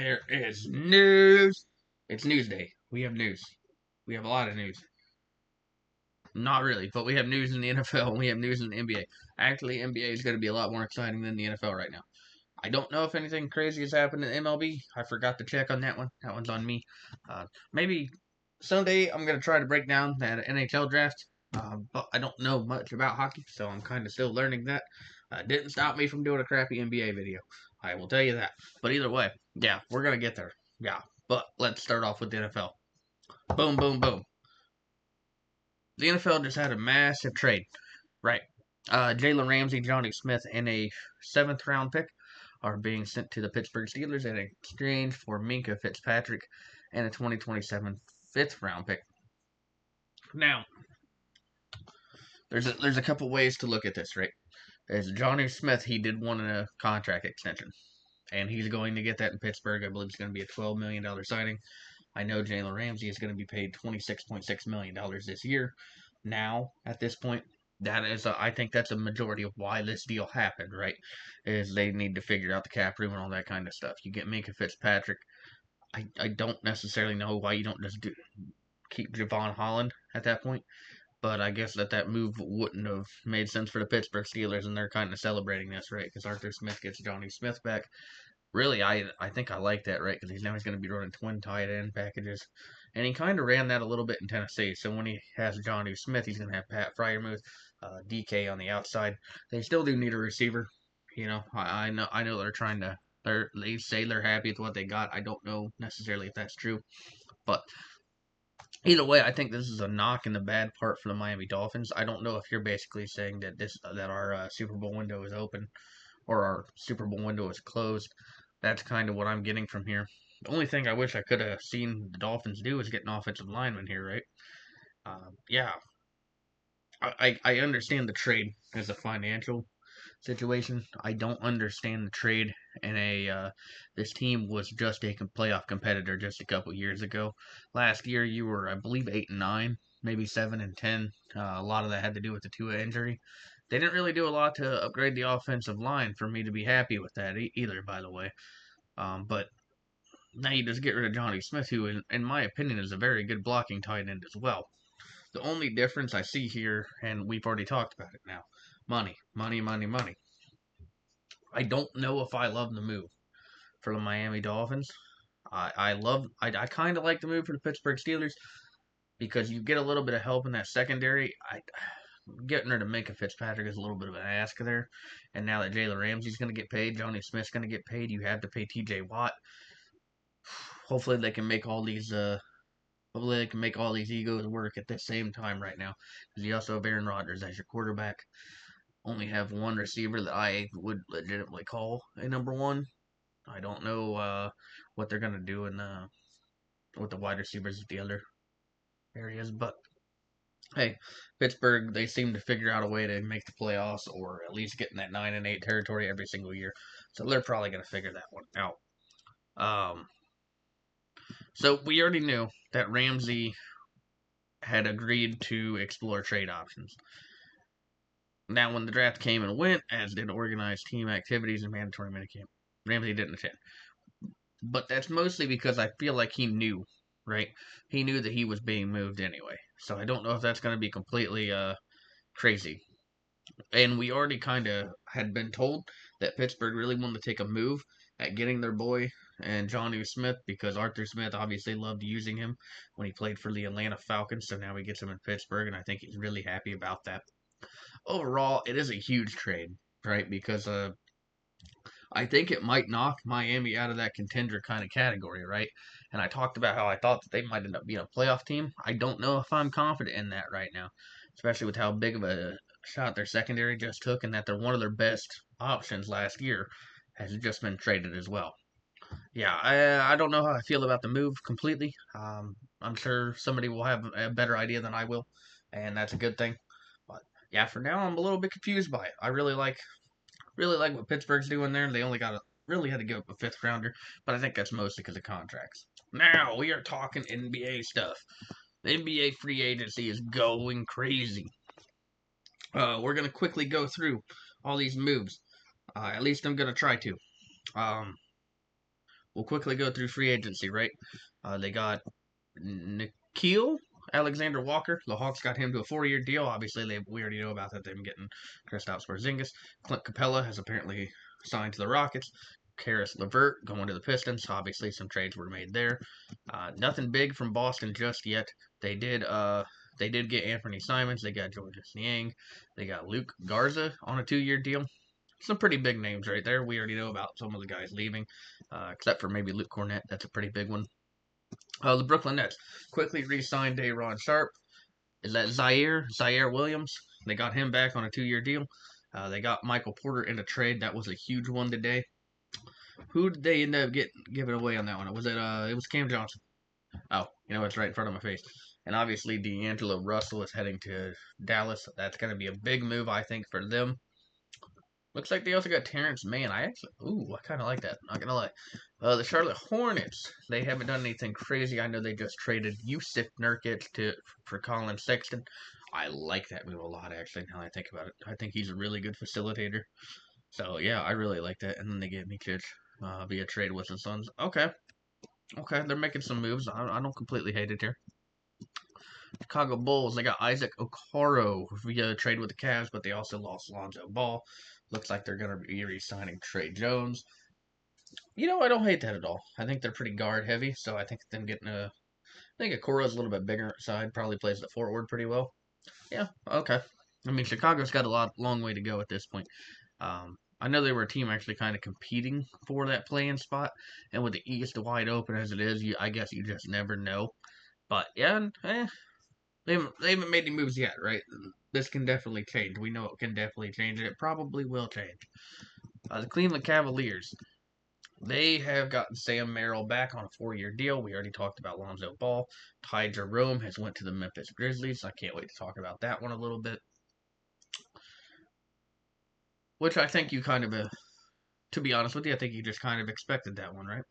There is news. It's news day. We have news. We have a lot of news. Not really, but we have news in the NFL and we have news in the NBA. Actually, NBA is going to be a lot more exciting than the NFL right now. I don't know if anything crazy has happened in MLB. I forgot to check on that one. That one's on me. Maybe Sunday I'm going to try to break down that NHL draft. But I don't know much about hockey, so I'm kind of still learning that. Didn't stop me from doing a crappy NBA video. I will tell you that. But either way, yeah, we're going to get there. Yeah, but let's start off with the NFL. Boom, boom, boom. The NFL just had a massive trade, right? Jalen Ramsey, Johnny Smith, and a seventh round pick are being sent to the Pittsburgh Steelers in exchange for Minka Fitzpatrick and a 2027 fifth round pick. Now, there's a couple ways to look at this, right? As Johnny Smith, he did want a contract extension, and he's going to get that in Pittsburgh. I believe it's going to be a $12 million signing. I know Jalen Ramsey is going to be paid $26.6 million this year. Now, at this point, I think that's a majority of why this deal happened, right? Is they need to figure out the cap room and all that kind of stuff. You get Minka Fitzpatrick. I don't necessarily know why you don't just keep Javon Holland at that point, but I guess that move wouldn't have made sense for the Pittsburgh Steelers, and they're kind of celebrating this, right? Because Arthur Smith gets Johnny Smith back. Really, I think I like that, right? Because he's going to be running twin tight end packages, and he kind of ran that a little bit in Tennessee. So when he has Johnny Smith, he's going to have Pat Fryermuth, DK on the outside. They still do need a receiver. You know, I know they're trying to. They say they're happy with what they got. I don't know necessarily if that's true, but either way, I think this is a knock in the bad part for the Miami Dolphins. I don't know if you're basically saying that our Super Bowl window is open or our Super Bowl window is closed. That's kind of what I'm getting from here. The only thing I wish I could have seen the Dolphins do is get an offensive lineman here, right? Yeah, I understand the trade as a financial situation. I don't understand the trade in this team was just a playoff competitor just a couple years ago. Last year you were, I believe, 8-9, maybe 7-10. A lot of that had to do with the Tua injury. They didn't really do a lot to upgrade the offensive line for me to be happy with that either, by the way. But now you just get rid of Johnny Smith, who, in my opinion, is a very good blocking tight end as well. The only difference I see here, and we've already talked about it now, money, money, money, money. I don't know if I love the move for the Miami Dolphins. I kind of like the move for the Pittsburgh Steelers because you get a little bit of help in that secondary. Getting rid of Minka Fitzpatrick is a little bit of an ask there, and now that Jalen Ramsey's going to get paid, Johnny Smith's going to get paid, you have to pay T.J. Watt. Hopefully they can make all these egos work at the same time right now. Because you also have Aaron Rodgers as your quarterback. Only have one receiver that I would legitimately call a number one. I don't know what they're gonna do with the wide receivers at the other areas, but hey, Pittsburgh, they seem to figure out a way to make the playoffs or at least get in that 9-8 territory every single year. So they're probably gonna figure that one out. So we already knew that Ramsey had agreed to explore trade options. Now, when the draft came and went, as did organized team activities and mandatory minicamp, Ramsey didn't attend. But that's mostly because I feel like he knew, right? He knew that he was being moved anyway. So I don't know if that's going to be completely crazy. And we already kind of had been told that Pittsburgh really wanted to take a move at getting their boy and Johnny Smith because Arthur Smith obviously loved using him when he played for the Atlanta Falcons. So now he gets him in Pittsburgh, and I think he's really happy about that. Overall, it is a huge trade, right? Because I think it might knock Miami out of that contender kind of category, right? And I talked about how I thought that they might end up being a playoff team. I don't know if I'm confident in that right now, especially with how big of a shot their secondary just took and that they're one of their best options last year has just been traded as well. Yeah, I don't know how I feel about the move completely. I'm sure somebody will have a better idea than I will, and that's a good thing. But yeah, for now I'm a little bit confused by it. I really like what Pittsburgh's doing there. They only really had to give up a fifth rounder, but I think that's mostly because of contracts. Now we are talking NBA stuff. The NBA free agency is going crazy. We're gonna quickly go through all these moves. At least I'm gonna try to. Um, we'll quickly go through free agency, right? They got Nikhil Alexander Walker. The Hawks got him to a 4-year deal. Obviously, we already know about that. They've been getting Kristaps Porzingis. Clint Capella has apparently signed to the Rockets. Karis LeVert going to the Pistons. Obviously, some trades were made there. Nothing big from Boston just yet. They did get Anthony Simons. They got Georges Niang. They got Luke Garza on a 2-year deal. Some pretty big names right there. We already know about some of the guys leaving, except for maybe Luke Cornett. That's a pretty big one. The Brooklyn Nets quickly re-signed Ron Sharp. Is that Zaire Williams? They got him back on a 2-year deal. They got Michael Porter in a trade. That was a huge one today. Who did they end up giving away on that one? Was it? It was Cam Johnson. Oh, it's right in front of my face. And obviously, D'Angelo Russell is heading to Dallas. That's going to be a big move, I think, for them. Looks like they also got Terrence Mann. I kind of like that. Not gonna lie. The Charlotte Hornets. They haven't done anything crazy. I know they just traded Yusuf Nurkic for Colin Sexton. I like that move a lot, actually. Now I think about it, I think he's a really good facilitator. So yeah, I really like that. And then they get Nurkic via trade with the Suns. Okay, they're making some moves. I don't completely hate it here. Chicago Bulls, they got Isaac Okoro via trade with the Cavs, but they also lost Lonzo Ball. Looks like they're going to be re-signing Trey Jones. I don't hate that at all. I think they're pretty guard heavy, so I think them getting I think Okoro's a little bit bigger side, probably plays the forward pretty well. Yeah, okay. I mean, Chicago's got a long way to go at this point. I know they were a team actually kind of competing for that play-in spot, and with the East wide open as it is, I guess you just never know. But yeah, they haven't made any moves yet, right? This can definitely change. We know it can definitely change, and it probably will change. The Cleveland Cavaliers, they have gotten Sam Merrill back on a 4-year deal. We already talked about Lonzo Ball. Ty Jerome has went to the Memphis Grizzlies. I can't wait to talk about that one a little bit. Which I think you kind of, to be honest with you, I think you just kind of expected that one, right?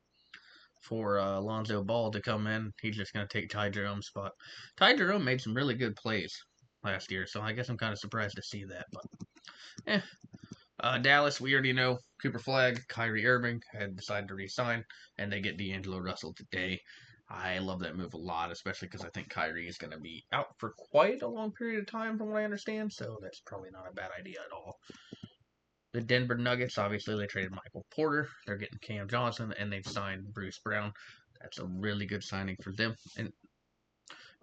For Lonzo Ball to come in. He's just going to take Ty Jerome's spot. Ty Jerome made some really good plays last year, so I guess I'm kind of surprised to see that. But, Dallas, we already know Cooper Flag, Kyrie Irving had decided to resign, and they get D'Angelo Russell today. I love that move a lot, especially because I think Kyrie is going to be out for quite a long period of time, from what I understand, so that's probably not a bad idea at all. The Denver Nuggets, obviously, they traded Michael Porter. They're getting Cam Johnson, and they've signed Bruce Brown. That's a really good signing for them. And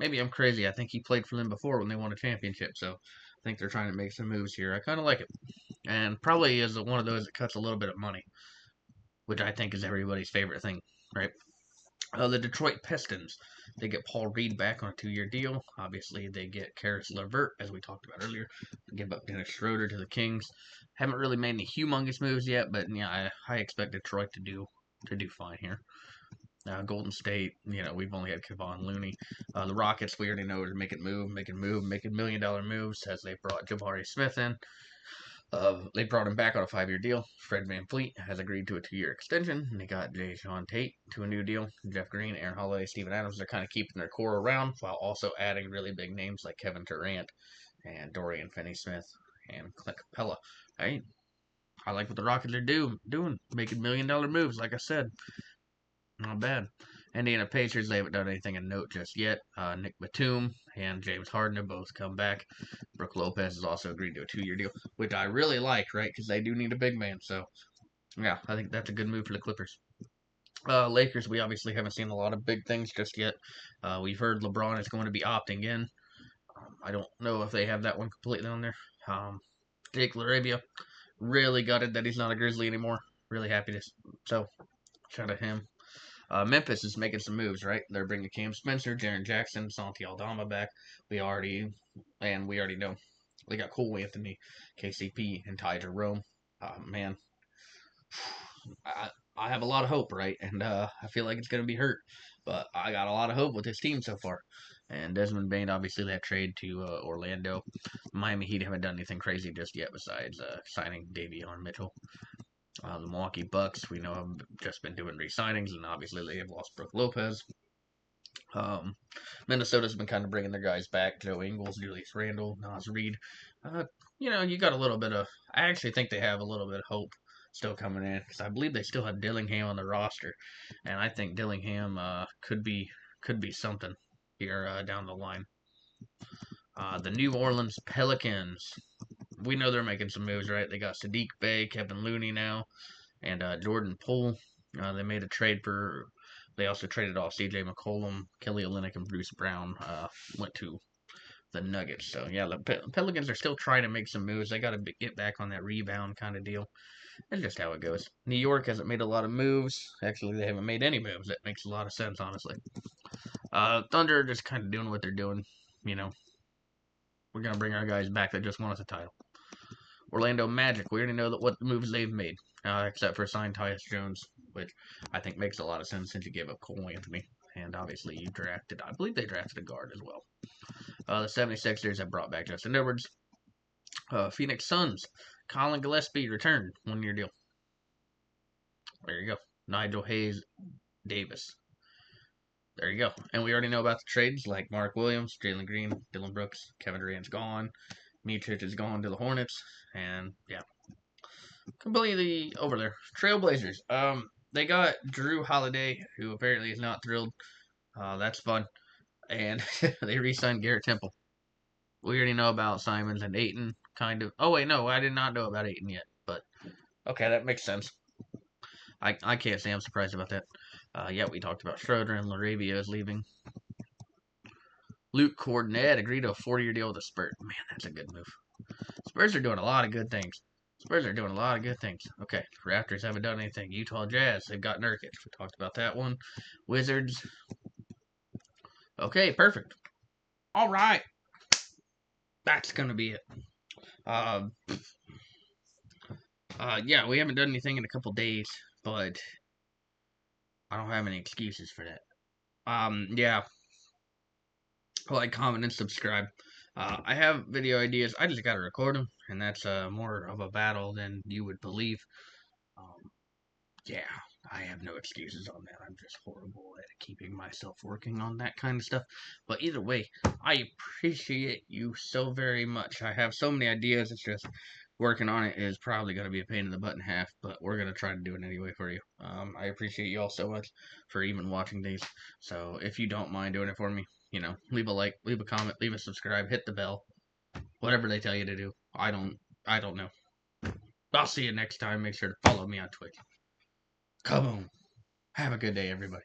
maybe I'm crazy. I think he played for them before when they won a championship, so I think they're trying to make some moves here. I kind of like it. And probably is one of those that cuts a little bit of money, which I think is everybody's favorite thing, right? The Detroit Pistons, they get Paul Reed back on a 2-year deal. Obviously, they get Karis LeVert, as we talked about earlier. Give up Dennis Schroeder to the Kings. Haven't really made any humongous moves yet, but yeah, I expect Detroit to do fine here. Golden State, we've only had Kevon Looney. The Rockets, we already know, are making $1 million moves as they brought Jabari Smith in. They brought him back on a 5-year deal. Fred VanVleet has agreed to a 2-year extension. And they got Jae'Sean Tate to a new deal. Jeff Green, Aaron Holiday, Steven Adams, they're kind of keeping their core around while also adding really big names like Kevin Durant and Dorian Finney-Smith and Clint Capella. Hey, I like what the Rockets are doing, making $1 million moves, like I said. Not bad. Indiana Pacers, they haven't done anything of note just yet. Nick Batum and James Harden have both come back. Brook Lopez has also agreed to a 2-year deal, which I really like, right? Because they do need a big man. So, yeah, I think that's a good move for the Clippers. Lakers, we obviously haven't seen a lot of big things just yet. We've heard LeBron is going to be opting in. I don't know if they have that one completely on there. Jake LaRavia, really gutted that he's not a Grizzly anymore. Really happy to. So, shout out to him. Memphis is making some moves, right? They're bringing Cam Spencer, Jaren Jackson, Santi Aldama back. We already know they got Cole Anthony, KCP, and Ty Jerome. Man, I have a lot of hope, right? And I feel like it's going to be hurt, but I got a lot of hope with this team so far. And Desmond Bain, obviously, that trade to Orlando. Miami Heat haven't done anything crazy just yet besides signing Davion Mitchell. The Milwaukee Bucks, we know, have just been doing re-signings, and obviously they have lost Brook Lopez. Minnesota's been kind of bringing their guys back. Joe Ingles, Julius Randle, Naz Reid. You got a little bit of... I actually think they have a little bit of hope, still coming in because I believe they still have Dillingham on the roster, and I think Dillingham could be something here down the line. The New Orleans Pelicans. We know they're making some moves, right? They got Sadiq Bey, Kevin Looney now, and Jordan Poole. They made a trade for. They also traded off C.J. McCollum, Kelly Olynyk, and Bruce Brown. Went to the Nuggets. So yeah, the Pelicans are still trying to make some moves. They got to get back on that rebound kind of deal. That's just how it goes. New York hasn't made a lot of moves. Actually, they haven't made any moves. That makes a lot of sense, honestly. Thunder are just kind of doing what they're doing. You know, we're gonna bring our guys back that just won us a title. Orlando Magic. We already know that what moves they've made, except for sign Tyus Jones, which I think makes a lot of sense since you gave up Cole Anthony. And obviously you drafted, I believe they drafted a guard as well. The 76ers have brought back Justin Edwards. Phoenix Suns. Colin Gillespie returned. 1-year deal. There you go. Nigel Hayes Davis. There you go. And we already know about the trades like Mark Williams, Jalen Green, Dylan Brooks, Kevin Durant's gone. Mitric is gone to the Hornets. And yeah. Completely over there. Trailblazers. They got Drew Holiday, who apparently is not thrilled. That's fun. And they re-signed Garrett Temple. We already know about Simons and Ayton, kind of. Oh wait, no, I did not know about Ayton yet. But okay, that makes sense. I can't say I'm surprised about that. Yeah, we talked about Schroeder and Laravia is leaving. Luke Cornett agreed to a 4-year deal with the Spurs. Man, that's a good move. Spurs are doing a lot of good things. Okay, Raptors haven't done anything. Utah Jazz, they've got Nurkic. We talked about that one. Wizards. Okay, perfect. All right. That's going to be it. Yeah, we haven't done anything in a couple days, but I don't have any excuses for that. Yeah. Like, comment, and subscribe. I have video ideas. I just gotta record them, and that's more of a battle than you would believe. Yeah, I have no excuses on that. I'm just horrible at keeping myself working on that kind of stuff. But either way, I appreciate you so very much. I have so many ideas. It's just working on it is probably going to be a pain in the butt and a half, but we're going to try to do it anyway for you. I appreciate you all so much for even watching these. So if you don't mind doing it for me, you know, leave a like, leave a comment, leave a subscribe, hit the bell, whatever they tell you to do. I don't know. I'll see you next time. Make sure to follow me on Twitch. Kaboom. Have a good day, everybody.